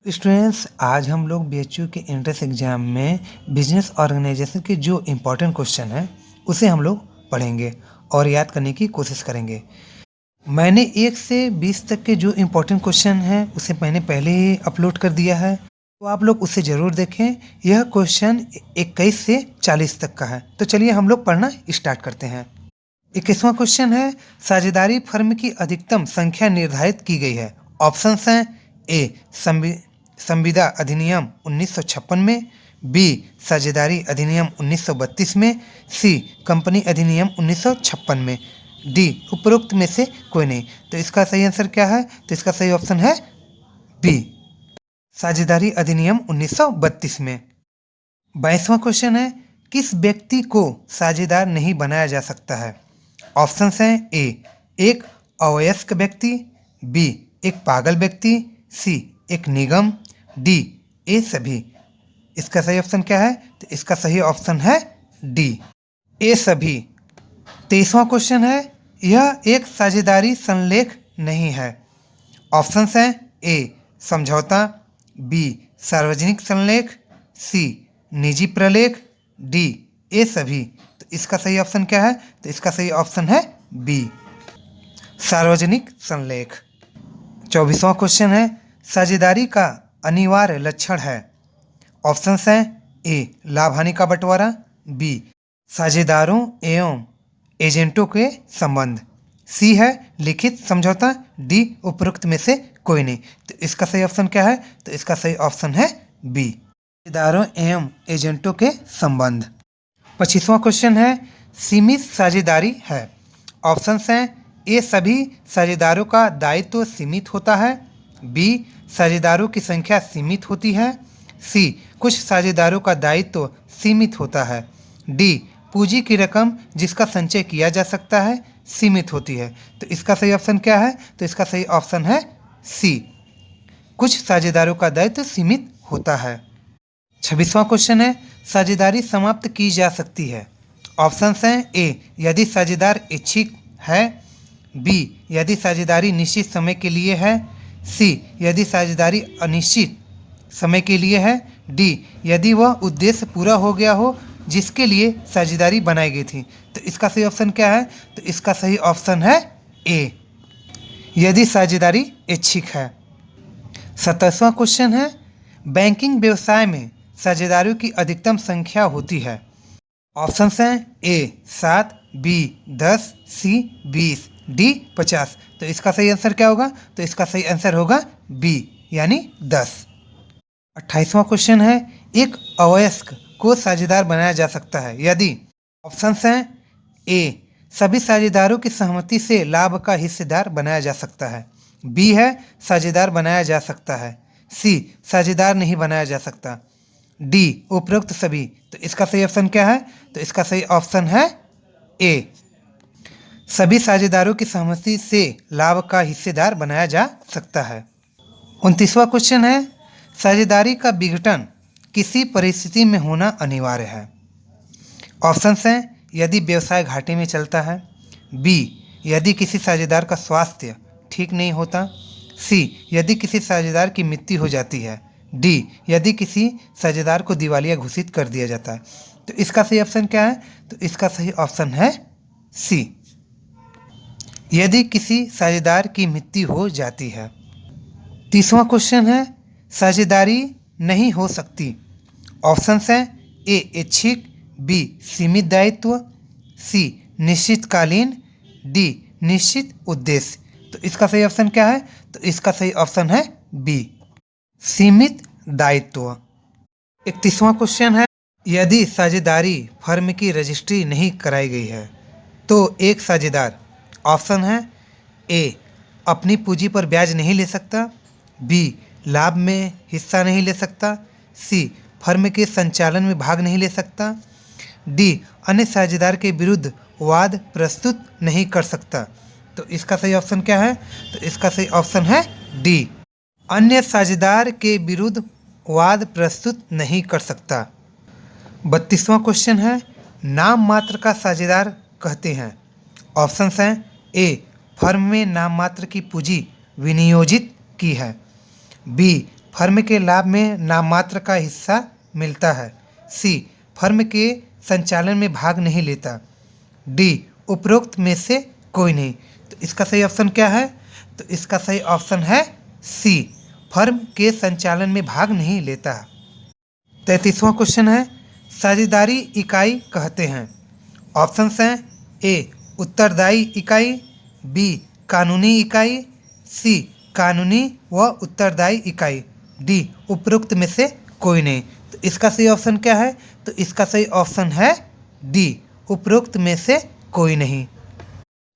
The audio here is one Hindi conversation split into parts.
स्टूडेंट्स, आज हम लोग बीएचयू के एंट्रेंस एग्जाम में बिजनेस ऑर्गेनाइजेशन के जो इम्पोर्टेंट क्वेश्चन है उसे हम लोग पढ़ेंगे और याद करने की कोशिश करेंगे। मैंने 1 से 20 तक के जो इम्पोर्टेंट क्वेश्चन हैं उसे मैंने पहले ही अपलोड कर दिया है, तो आप लोग उसे ज़रूर देखें। यह क्वेश्चन 21 से 40 तक का है। तो चलिए हम लोग पढ़ना स्टार्ट करते हैं। 21वां क्वेश्चन है, साझेदारी फर्म की अधिकतम संख्या निर्धारित की गई है। ऑप्शंस हैं ए संविदा अधिनियम 1956 में, बी साझेदारी अधिनियम 1932 में, सी कंपनी अधिनियम 1956 में, डी उपरोक्त में से कोई नहीं। तो इसका सही आंसर क्या है? तो इसका सही ऑप्शन है बी साझेदारी अधिनियम 1932 में। 22वां क्वेश्चन है, किस व्यक्ति को साझेदार नहीं बनाया जा सकता है? ऑप्शंस हैं ए एक अवयस्क व्यक्ति, बी एक पागल व्यक्ति, सी एक निगम, डी ए सभी। इसका सही ऑप्शन क्या है? तो इसका सही ऑप्शन है डी ए सभी। 23वां क्वेश्चन है, यह एक साझेदारी संलेख नहीं है। ऑप्शंस हैं ए समझौता, बी सार्वजनिक संलेख, सी निजी प्रलेख, डी ए सभी। तो इसका सही ऑप्शन क्या है? तो इसका सही ऑप्शन है बी सार्वजनिक संलेख। 24वां क्वेश्चन है, साझेदारी का अनिवार्य लक्षण है। ऑप्शंस हैं ए लाभ हानि का बंटवारा, बी साझेदारों एवं एजेंटों के संबंध, सी है लिखित समझौता, डी उपरोक्त में से कोई नहीं। तो इसका सही ऑप्शन क्या है? तो इसका सही ऑप्शन है बी साझेदारों एवं एजेंटों के संबंध। 25वां क्वेश्चन है, सीमित साझेदारी है। ऑप्शंस हैं ए सभी साझेदारों का दायित्व सीमित होता है, बी साझेदारों की संख्या सीमित होती है, सी कुछ साझेदारों का दायित्व सीमित होता है, डी पूंजी की रकम जिसका संचय किया जा सकता है सीमित होती है। तो इसका सही ऑप्शन क्या है? तो इसका सही ऑप्शन है सी कुछ साझेदारों का दायित्व सीमित होता है। 26वां क्वेश्चन है, साझेदारी समाप्त की जा सकती है। ऑप्शंस हैं ए यदि साझेदार इच्छुक है, बी यदि साझेदारी निश्चित समय के लिए है, सी यदि साझेदारी अनिश्चित समय के लिए है, डी यदि वह उद्देश्य पूरा हो गया हो जिसके लिए साझेदारी बनाई गई थी। तो इसका सही ऑप्शन क्या है? तो इसका सही ऑप्शन है ए यदि साझेदारी ऐच्छिक है। 27वां क्वेश्चन है, बैंकिंग व्यवसाय में साझेदारियों की अधिकतम संख्या होती है। ऑप्शंस हैं ए 7, बी 10, सी 20, डी 50। तो इसका सही आंसर क्या होगा? तो इसका सही आंसर होगा बी यानी 10। 28वां क्वेश्चन है, एक अवयस्क को साझेदार बनाया जा सकता है यदि। ऑप्शंस हैं ए सभी साझेदारों की सहमति से लाभ का हिस्सेदार बनाया जा सकता है, बी है साझेदार बनाया जा सकता है, सी साझेदार नहीं बनाया जा सकता, डी उपरोक्त सभी। तो इसका सही ऑप्शन क्या है? तो इसका सही ऑप्शन है ए सभी साझेदारों की सहमति से लाभ का हिस्सेदार बनाया जा सकता है। 29वां क्वेश्चन है, साझेदारी का विघटन किसी परिस्थिति में होना अनिवार्य है। ऑप्शंस हैं यदि व्यवसाय घाटे में चलता है, बी यदि किसी साझेदार का स्वास्थ्य ठीक नहीं होता, सी यदि किसी साझेदार की मृत्यु हो जाती है, डी यदि किसी साझेदार को दिवालिया घोषित कर दिया जाता है। तो इसका सही ऑप्शन क्या है? तो इसका सही ऑप्शन है सी यदि किसी साझेदार की मृत्यु हो जाती है। 30वां क्वेश्चन है, साझेदारी नहीं हो सकती। ऑप्शंस हैं ए ऐच्छिक, बी सीमित दायित्व, सी निश्चितकालीन, डी निश्चित उद्देश्य। तो इसका सही ऑप्शन क्या है? तो इसका सही ऑप्शन है बी सीमित दायित्व। 31वां क्वेश्चन है, यदि साझेदारी फर्म की रजिस्ट्री नहीं कराई गई है तो एक साझेदार। ऑप्शन है ए अपनी पूंजी पर ब्याज नहीं ले सकता, बी लाभ में हिस्सा नहीं ले सकता, सी फर्म के संचालन में भाग नहीं ले सकता, डी अन्य साझेदार के विरुद्ध वाद प्रस्तुत नहीं कर सकता। तो इसका सही ऑप्शन क्या है? तो इसका सही ऑप्शन है डी अन्य साझेदार के विरुद्ध वाद प्रस्तुत नहीं कर सकता। 32वां क्वेश्चन है, नाम मात्र का साझेदार कहते हैं। ऑप्शंस हैं ए फर्म में नाम मात्र की पूंजी विनियोजित की है, बी फर्म के लाभ में नाममात्र का हिस्सा मिलता है। सी, फर्म के संचालन में भाग नहीं लेता। डी, उपरोक्त में से कोई नहीं। तो इसका सही ऑप्शन क्या है? तो इसका सही ऑप्शन है सी, फर्म के संचालन में भाग नहीं लेता। 33वां क्वेश्चन है, साझेदारी इकाई कहते हैं। ऑप्शंस हैं ए, उत्तरदायी इकाई, बी, कानूनी इकाई, सी, कानूनी व उत्तरदायी इकाई, डी, उपरोक्त में से कोई नहीं। तो इसका सही ऑप्शन क्या है? तो इसका सही ऑप्शन है डी, उपरोक्त में से कोई नहीं।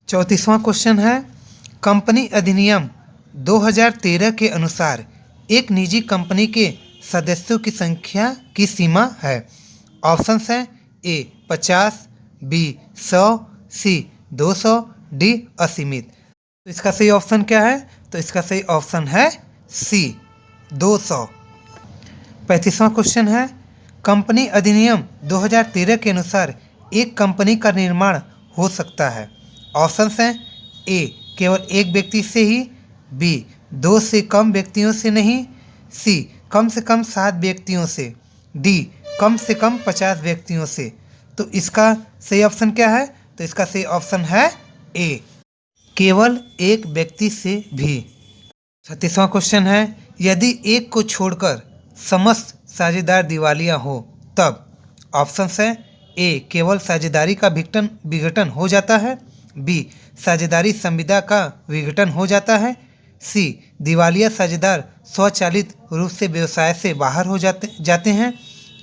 34वां क्वेश्चन है, कंपनी अधिनियम 2013 के अनुसार एक निजी कंपनी के सदस्यों की संख्या की सीमा है। ऑप्शंस हैं ए, 50, बी, 100, सी, 200, डी, असीमित। तो इसका सही ऑप्शन क्या है? तो इसका सही ऑप्शन है सी, 200। 35वां क्वेश्चन है, कंपनी अधिनियम 2013 के अनुसार एक कंपनी का निर्माण हो सकता है। ऑप्शंस हैं ए, केवल एक व्यक्ति से ही, बी, 2 से कम व्यक्तियों से नहीं, सी, कम से कम 7 व्यक्तियों से, डी, कम से कम 50 व्यक्तियों से। तो इसका सही ऑप्शन क्या है? तो इसका सही ऑप्शन है ए, केवल एक व्यक्ति से भी। 36वां क्वेश्चन है, यदि एक को छोड़कर समस्त साझेदार दिवालिया हो तब। ऑप्शंस हैं ए, केवल साझेदारी का विघटन हो जाता है, बी, साझेदारी संविदा का विघटन हो जाता है, सी, दिवालिया साझेदार स्वचालित रूप से व्यवसाय से बाहर हो जाते हैं,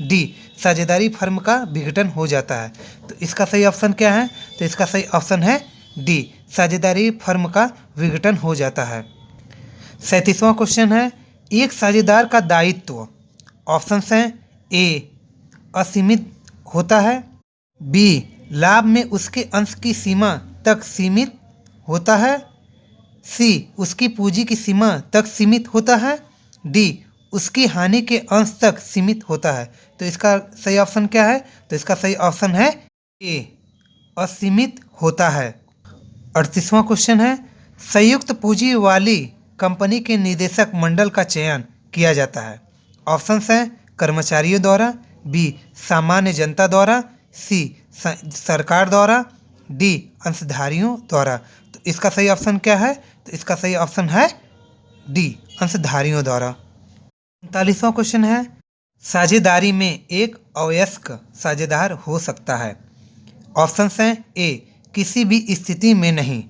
डी, साझेदारी फर्म का विघटन हो जाता है। तो इसका सही ऑप्शन क्या है? तो इसका सही ऑप्शन है डी, साझेदारी फर्म का विघटन हो जाता है। 37वां क्वेश्चन है, एक साझेदार का दायित्व। ऑप्शंस हैं ए, असीमित होता है, बी, लाभ में उसके अंश की सीमा तक सीमित होता है, सी, उसकी पूंजी की सीमा तक सीमित होता है, डी, उसकी हानि के अंश तक सीमित होता है। तो इसका सही ऑप्शन क्या है? तो इसका सही ऑप्शन है ए, असीमित होता है। 38वां क्वेश्चन है, संयुक्त पूंजी वाली कंपनी के निदेशक मंडल का चयन किया जाता है। ऑप्शंस हैं कर्मचारियों द्वारा, बी, सामान्य जनता द्वारा, सी, सरकार द्वारा, डी, अंशधारियों द्वारा। तो इसका सही ऑप्शन क्या है? तो इसका सही ऑप्शन है डी, अंशधारियों द्वारा। 39वां क्वेश्चन है, साझेदारी में एक अवयस्क साझेदार हो सकता है। ऑप्शंस हैं ए, किसी भी स्थिति में नहीं,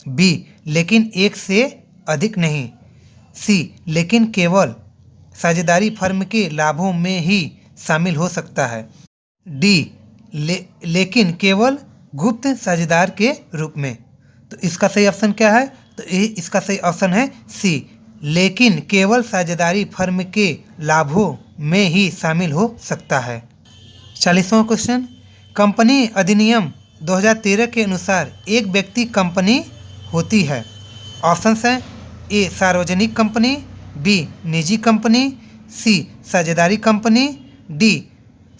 बी, लेकिन एक से अधिक नहीं, सी, लेकिन केवल साझेदारी फर्म के लाभों में ही शामिल हो सकता है, डी, लेकिन केवल गुप्त साझेदार के रूप में। तो इसका सही ऑप्शन क्या है? तो इसका सही ऑप्शन है सी, लेकिन केवल साझेदारी फर्म के लाभों में ही शामिल हो सकता है। 40वां क्वेश्चन, कंपनी अधिनियम 2013 के अनुसार एक व्यक्ति कंपनी होती है। ऑप्शंस हैं ए, सार्वजनिक कंपनी, बी, निजी कंपनी, सी, साझेदारी कंपनी, डी,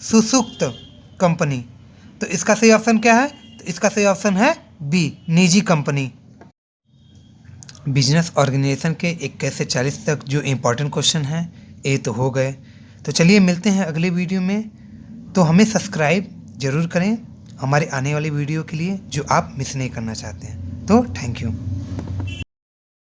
सुसुप्त कंपनी। तो इसका सही ऑप्शन क्या है? तो इसका सही ऑप्शन है बी, निजी कंपनी। बिजनेस ऑर्गेनाइजेशन के 21 से 40 तक जो इम्पोर्टेंट क्वेश्चन हैं ये तो हो गए। तो चलिए मिलते हैं अगले वीडियो में। तो हमें सब्सक्राइब ज़रूर करें हमारे आने वाली वीडियो के लिए जो आप मिस नहीं करना चाहते हैं। तो थैंक यू।